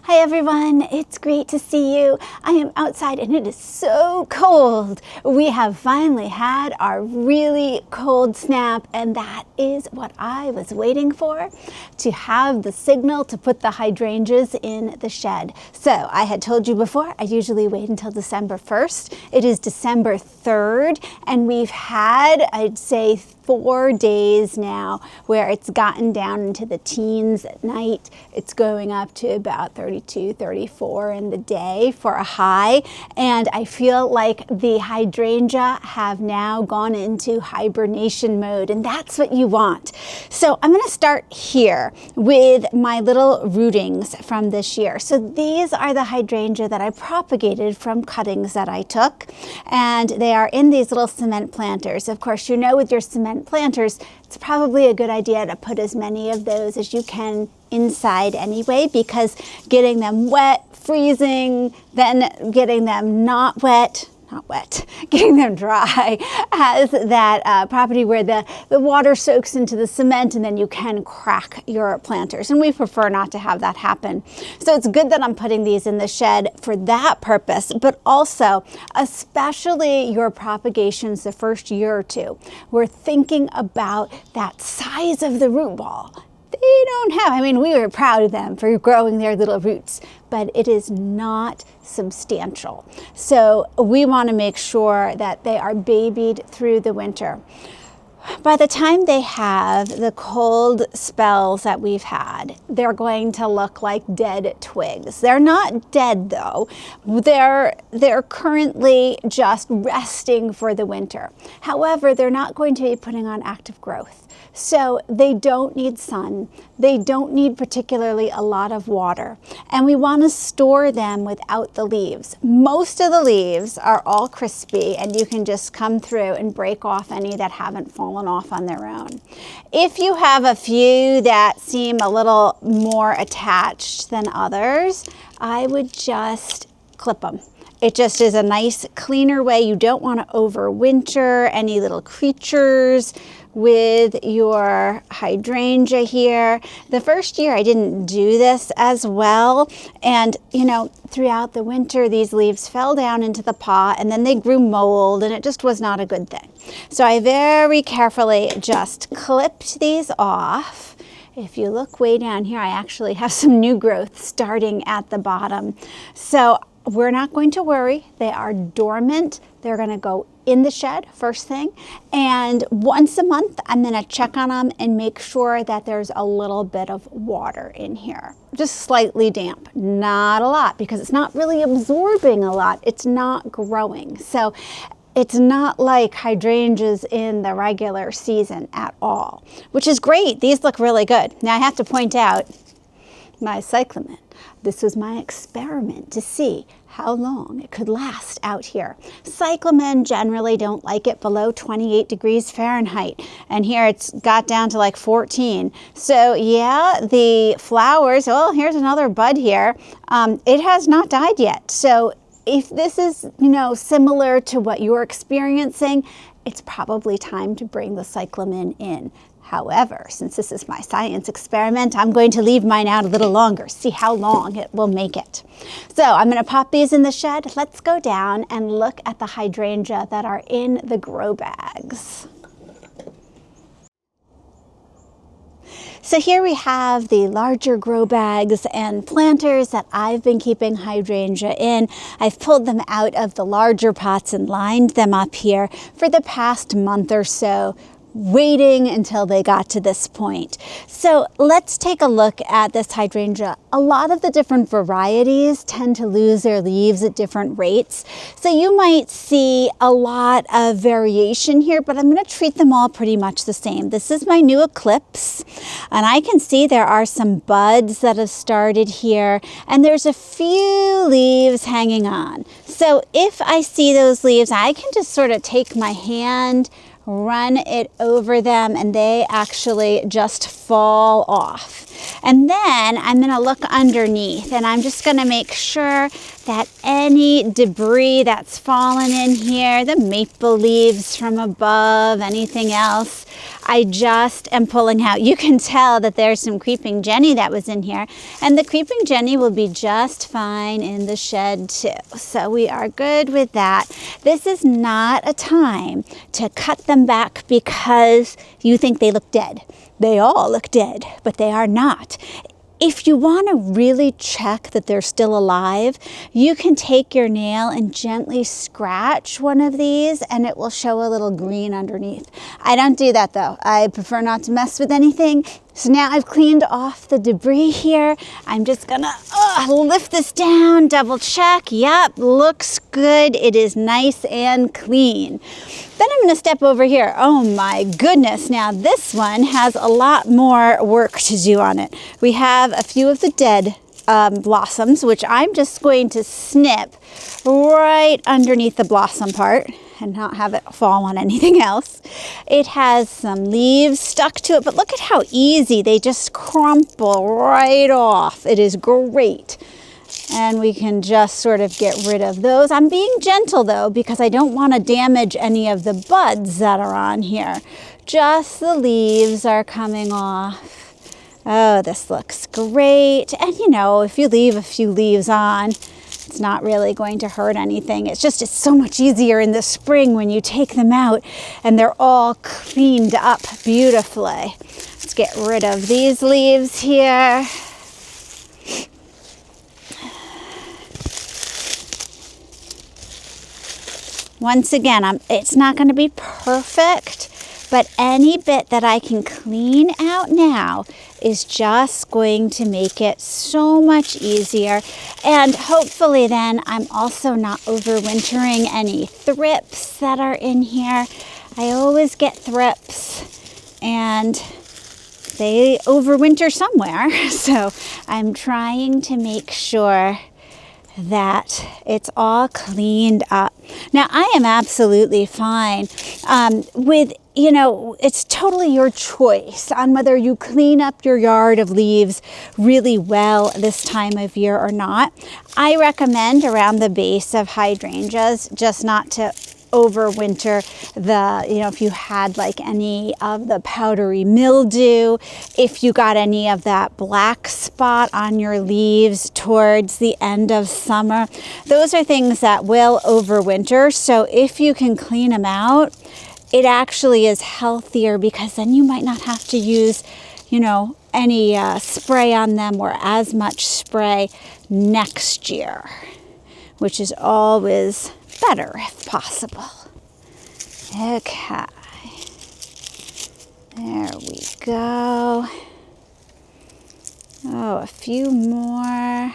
Hi everyone, it's great to see you. I am outside and it is so cold. We have finally had our really cold snap, and that is what I was waiting for, to have the signal to put the hydrangeas in the shed. So I had told you before, I usually wait until December 1st. It is December 3rd and we've had, I'd say, 4 days now where it's gotten down into the teens at night. It's going up to about 32, 34 in the day for a high. And I feel like the hydrangea have now gone into hibernation mode, and that's what you want. So I'm going to start here with my little rootings from this year. So these are the hydrangea that I propagated from cuttings that I took, and they are in these little cement planters. Of course, you know, with your cement planters, it's probably a good idea to put as many of those as you can inside anyway, because getting them wet, freezing, then getting them not wet, getting them dry has that property where the water soaks into the cement and then you can crack your planters. And we prefer not to have that happen. So it's good that I'm putting these in the shed for that purpose, but also, especially your propagations the first year or two, we're thinking about that size of the root ball. They don't have, I mean, we were proud of them for growing their little roots, but it is not substantial. So we want to make sure that they are babied through the winter. By the time they have the cold spells that we've had, they're going to look like dead twigs. They're not dead though. They're currently just resting for the winter. However, they're not going to be putting on active growth. So they don't need sun. They don't need particularly a lot of water. And we want to store them without the leaves. Most of the leaves are all crispy and you can just come through and break off any that haven't fallen off on their own. If you have a few that seem a little more attached than others, I would just clip them. It just is a nice, cleaner way. You don't want to overwinter any little creatures with your hydrangea here. The first year I didn't do this as well, and you know, throughout the winter these leaves fell down into the pot and then they grew mold, and it just was not a good thing. So I very carefully just clipped these off. If you look way down here, I actually have some new growth starting at the bottom. So we're not going to worry. They are dormant. They're going to go in the shed first thing. And once a month, I'm going to check on them and make sure that there's a little bit of water in here. Just slightly damp, not a lot, because it's not really absorbing a lot. It's not growing. So it's not like hydrangeas in the regular season at all, which is great. These look really good. Now I have to point out my cyclamen. This was my experiment to see how long it could last out here. Cyclamen generally don't like it below 28 degrees Fahrenheit. And here it's got down to like 14. So yeah, the flowers, oh, here's another bud here. It has not died yet. So if this is, you know, similar to what you're experiencing, it's probably time to bring the cyclamen in. However, since this is my science experiment, I'm going to leave mine out a little longer, see how long it will make it. So I'm going to pop these in the shed. Let's go down and look at the hydrangea that are in the grow bags. So here we have the larger grow bags and planters that I've been keeping hydrangea in. I've pulled them out of the larger pots and lined them up here for the past month or so, waiting until they got to this point. So let's take a look at this hydrangea. A lot of the different varieties tend to lose their leaves at different rates. So you might see a lot of variation here, but I'm going to treat them all pretty much the same. This is my new eclipse, and I can see there are some buds that have started here, and there's a few leaves hanging on. So if I see those leaves, I can just sort of take my hand, run it over them, and they actually just fall off. And then I'm going to look underneath, and I'm just going to make sure that any debris that's fallen in here, the maple leaves from above, anything else, I just am pulling out. You can tell that there's some creeping Jenny that was in here, and the creeping Jenny will be just fine in the shed too. So we are good with that. This is not a time to cut them back because you think they look dead. They all look dead, but they are not. If you want to really check that they're still alive, you can take your nail and gently scratch one of these and it will show a little green underneath. I don't do that though. I prefer not to mess with anything. So now I've cleaned off the debris here. I'm just gonna lift this down, double check. Yep, looks good. It is nice and clean. Then I'm gonna step over here. Oh my goodness, now this one has a lot more work to do on it. We have a few of the dead blossoms, which I'm just going to snip right underneath the blossom part and not have it fall on anything else. It has some leaves stuck to it, but look at how easy they just crumple right off. It is great. And we can just sort of get rid of those. I'm being gentle though, because I don't want to damage any of the buds that are on here. Just the leaves are coming off. Oh, this looks great. And you know, if you leave a few leaves on, it's not really going to hurt anything. It's so much easier in the spring when you take them out and they're all cleaned up beautifully. Let's get rid of these leaves here. Once again, it's not going to be perfect, but any bit that I can clean out now is just going to make it so much easier. And hopefully then I'm also not overwintering any thrips that are in here. I always get thrips and they overwinter somewhere. So I'm trying to make sure that it's all cleaned up. Now I am absolutely fine with, you know, it's totally your choice on whether you clean up your yard of leaves really well this time of year or not. I recommend around the base of hydrangeas just not to overwinter the, you know, if you had like any of the powdery mildew, if you got any of that black spot on your leaves towards the end of summer, those are things that will overwinter. So if you can clean them out, it actually is healthier because then you might not have to use, you know, any spray on them or as much spray next year, which is always better if possible. Okay, there we go. Oh, a few more.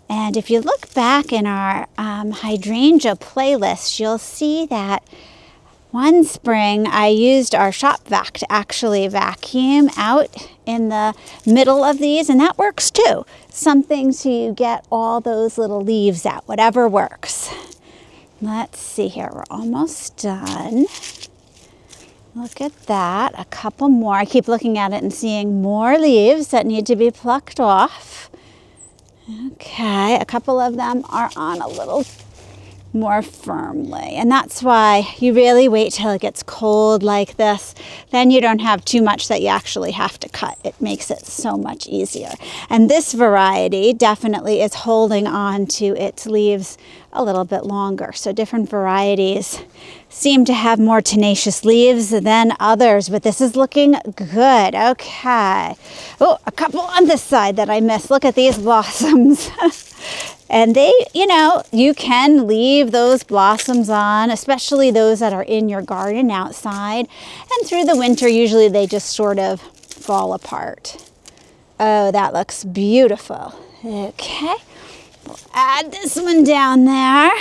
And if you look back in our hydrangea playlist, you'll see that one spring I used our shop vac to actually vacuum out in the middle of these, and that works too. Something to get all those little leaves out, whatever works. Let's see here, we're almost done. Look at that, a couple more. I keep looking at it and seeing more leaves that need to be plucked off. Okay, a couple of them are on a little more firmly, and that's why you really wait till it gets cold like this. Then you don't have too much that you actually have to cut. It makes it so much easier. And this variety definitely is holding on to its leaves a little bit longer. So different varieties seem to have more tenacious leaves than others, but this is looking good. Okay. Oh, a couple on this side that I missed. Look at these blossoms. And they, you know, you can leave those blossoms on, especially those that are in your garden outside. And through the winter, usually they just sort of fall apart. Oh, that looks beautiful. Okay, we'll add this one down there.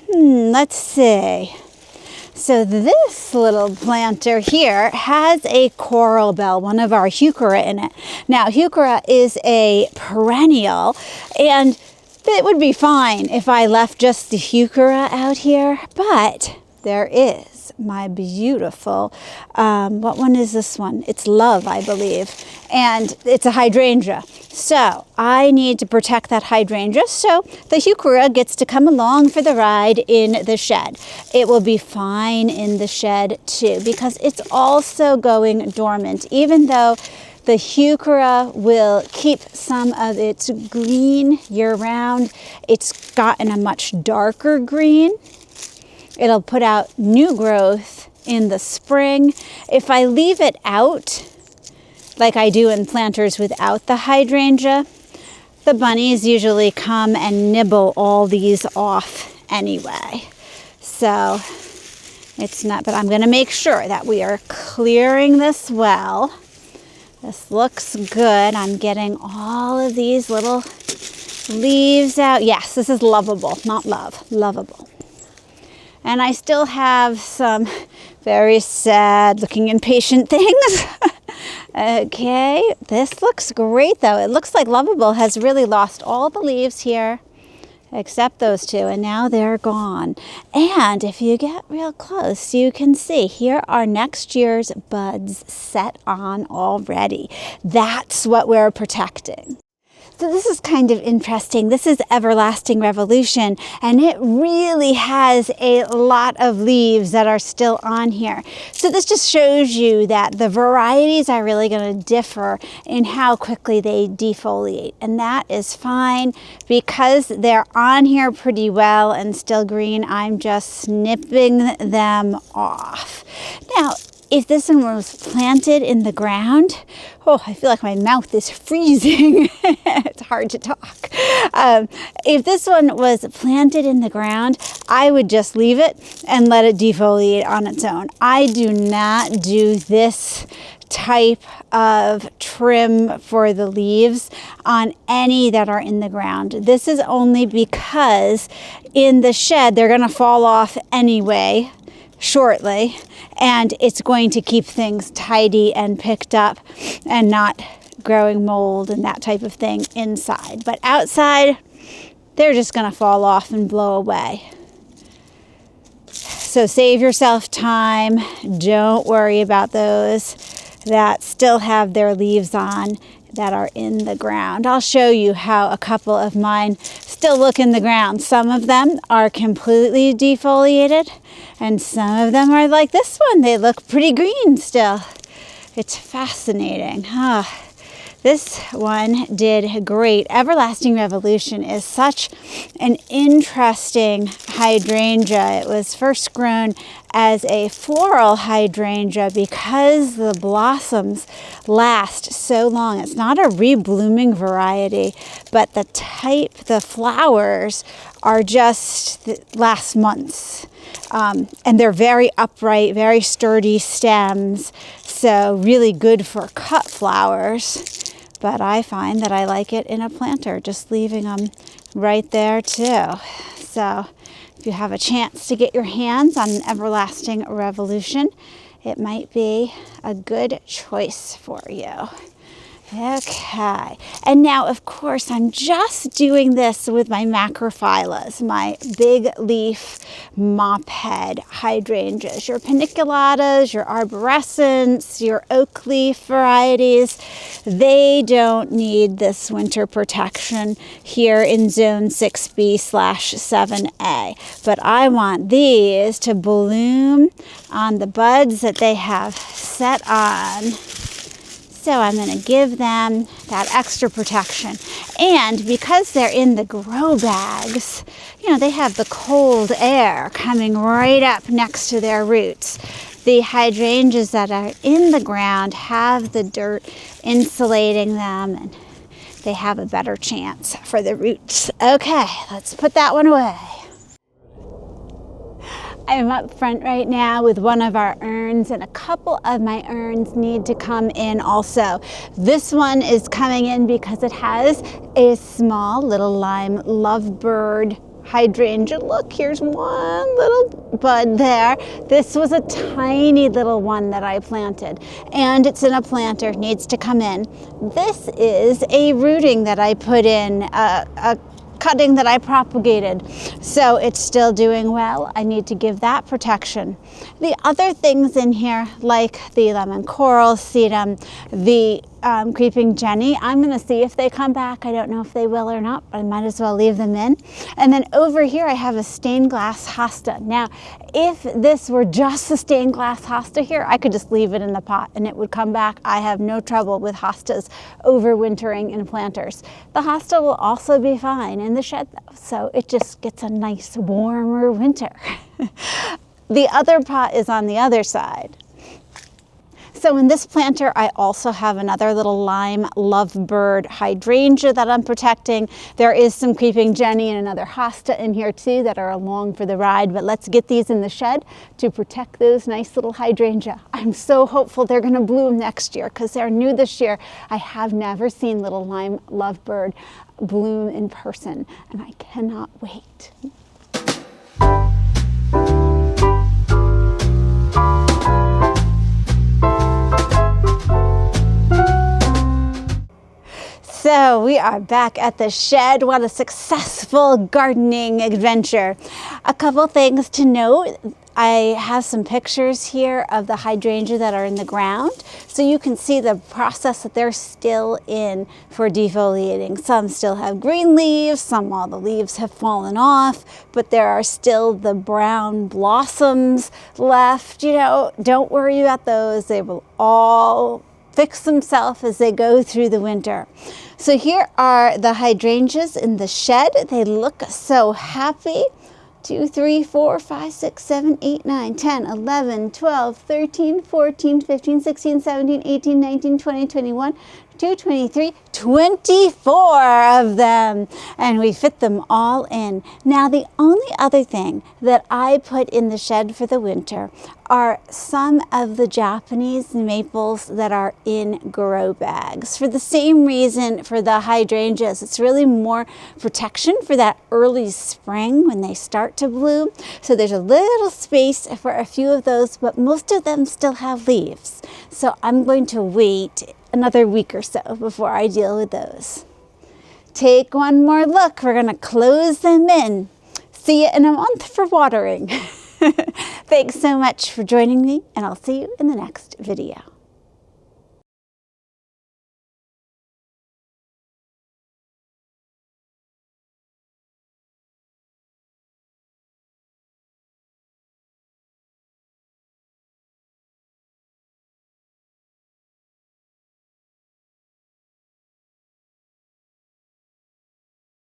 Let's see. So this little planter here has a coral bell, one of our heuchera in it. Now, heuchera is a perennial, and it would be fine if I left just the heuchera out here, but there is is my beautiful, what one is this one? It's Love, I believe. And it's a hydrangea. So I need to protect that hydrangea. So the heuchera gets to come along for the ride in the shed. It will be fine in the shed too, because it's also going dormant. Even though the heuchera will keep some of its green year-round, it's gotten a much darker green. It'll put out new growth in the spring. If I leave it out, like I do in planters without the hydrangea, the bunnies usually come and nibble all these off anyway. So it's not, but I'm going to make sure that we are clearing this well. This looks good. I'm getting all of these little leaves out. Yes, this is lovable, not love, lovable. And I still have some very sad looking impatient things. Okay, this looks great though. It looks like Lovable has really lost all the leaves here except those two, and now they're gone. And if you get real close, you can see here are next year's buds set on already. That's what we're protecting. So this is kind of interesting. This is Everlasting Revolution, and it really has a lot of leaves that are still on here. So this just shows you that the varieties are really going to differ in how quickly they defoliate, and that is fine because they're on here pretty well and still green. I'm just snipping them off. Now, if this one was planted in the ground, oh, I feel like my mouth is freezing. It's hard to talk. If this one was planted in the ground, I would just leave it and let it defoliate on its own. I do not do this type of trim for the leaves on any that are in the ground. This is only because in the shed, they're going to fall off anyway shortly, and it's going to keep things tidy and picked up and not growing mold and that type of thing inside. But outside, they're just going to fall off and blow away. So save yourself time. Don't worry about those that still have their leaves on that are in the ground. I'll show you how a couple of mine still look in the ground. Some of them are completely defoliated, and some of them are like this one. They look pretty green still. It's fascinating. This one did great. Everlasting Revolution is such an interesting hydrangea. It was first grown as a floral hydrangea because the blossoms last so long. It's not a reblooming variety, but the flowers are just last months. And they're very upright, very sturdy stems, so really good for cut flowers. But I find that I like it in a planter, just leaving them right there too. So if you have a chance to get your hands on an Everlasting Revolution, it might be a good choice for you. Okay, and now of course I'm just doing this with my macrophylla, my big leaf mop head hydrangeas, your paniculatas, your arborescens, your oak leaf varieties. They don't need this winter protection here in zone 6B/7A, but I want these to bloom on the buds that they have set on. So I'm going to give them that extra protection. And because they're in the grow bags, they have the cold air coming right up next to their roots. The hydrangeas that are in the ground have the dirt insulating them, and they have a better chance for the roots. Okay, let's put that one away. I'm up front right now with one of our urns, and a couple of my urns need to come in also. This one is coming in because it has a small little lime lovebird hydrangea. Look, here's one little bud there. This was a tiny little one that I planted, and it's in a planter, needs to come in. This is a rooting that I put in cutting that I propagated. So it's still doing well. I need to give that protection. The other things in here, like the lemon coral sedum, the creeping Jenny, I'm going to see if they come back. I don't know if they will or not, but I might as well leave them in. And then over here I have a stained glass hosta. Now, if this were just a stained glass hosta here, I could just leave it in the pot and it would come back. I have no trouble with hostas overwintering in planters. The hosta will also be fine in the shed though, so it just gets a nice warmer winter. The other pot is on the other side. So in this planter, I also have another little lime lovebird hydrangea that I'm protecting. There is some creeping Jenny and another hosta in here too that are along for the ride, but let's get these in the shed to protect those nice little hydrangea. I'm so hopeful they're gonna bloom next year because they're new this year. I have never seen little lime lovebird bloom in person and I cannot wait. So we are back at the shed. What a successful gardening adventure. A couple things to note. I have some pictures here of the hydrangea that are in the ground. So you can see the process that they're still in for defoliating. Some still have green leaves, some all the leaves have fallen off, but there are still the brown blossoms left. You know, don't worry about those. They will all fix themselves as they go through the winter. So here are the hydrangeas in the shed. They look so happy. 2, 3, 4, 5, 6, 7, 8, 9, 10, 11, 12, 13, 14, 15, 16, 17, 18, 19, 20, 21, 22, 23, 24 of them. And we fit them all in. Now, the only other thing that I put in the shed for the winter are some of the Japanese maples that are in grow bags. For the same reason for the hydrangeas, it's really more protection for that early spring when they start to bloom. So there's a little space for a few of those, but most of them still have leaves. So I'm going to wait another week or so before I deal with those. Take one more look. We're gonna close them in. See you in a month for watering. Thanks so much for joining me, and I'll see you in the next video.